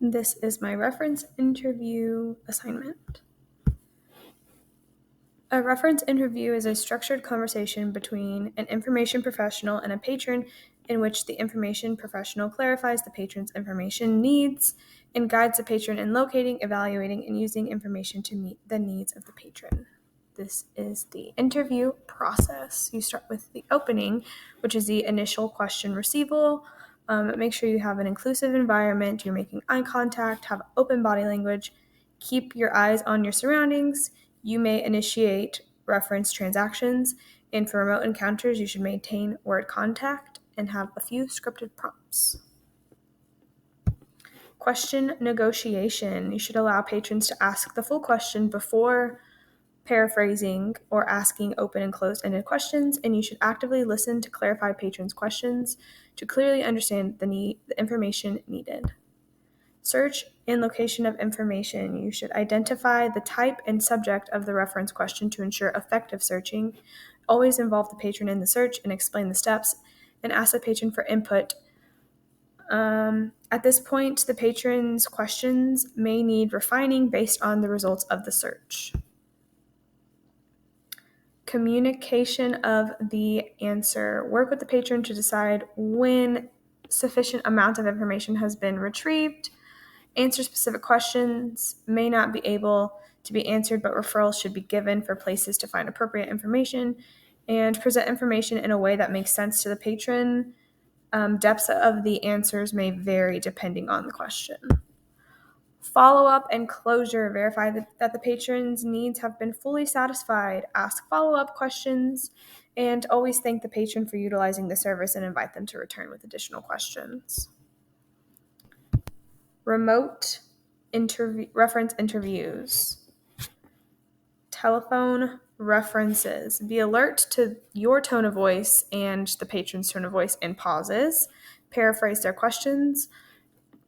This is my reference interview assignment. A reference interview is a structured conversation between an information professional and a patron in which the information professional clarifies the patron's information needs and guides the patron in locating, evaluating, and using information to meet the needs of the patron. This is the interview process. You start with the opening, which is the initial question receival. Make sure you have an inclusive environment, you're making eye contact, have open body language, keep your eyes on your surroundings. You may initiate reference transactions, and for remote encounters, you should maintain word contact and have a few scripted prompts. Question negotiation. You should allow patrons to ask the full question before paraphrasing or asking open and closed-ended questions, and you should actively listen to clarify patrons' questions to clearly understand the information needed. Search and location of information. You should identify the type and subject of the reference question to ensure effective searching. Always involve the patron in the search and explain the steps, and ask the patron for input. At this point, the patron's questions may need refining based on the results of the search. Communication of the answer. Work with the patron to decide when sufficient amount of information has been retrieved. Answer specific questions may not be able to be answered, but referrals should be given for places to find appropriate information, and present information in a way that makes sense to the patron. Depths of the answers may vary depending on the question. Follow-up and closure. Verify that the patron's needs have been fully satisfied. Ask follow-up questions, and always thank the patron for utilizing the service and invite them to return with additional questions. Remote reference interviews. Telephone references. Be alert to your tone of voice and the patron's tone of voice in pauses. Paraphrase their questions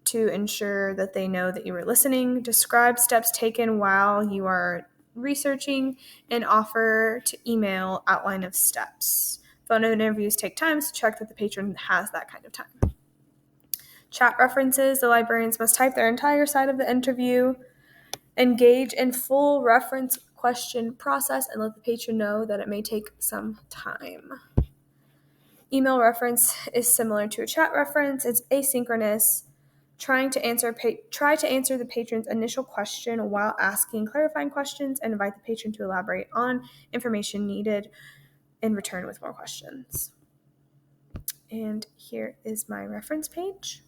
to ensure that they know that you are listening. Describe steps taken while you are researching, and offer to email outline of steps. Phone interviews take time, so check that the patron has that kind of time. Chat references. The librarians must type their entire side of the interview. Engage in full reference question process and let the patron know that it may take some time. Email reference is similar to a chat reference. It's asynchronous. Try to answer the patron's initial question while asking clarifying questions, and invite the patron to elaborate on information needed in return with more questions. And here is my reference page.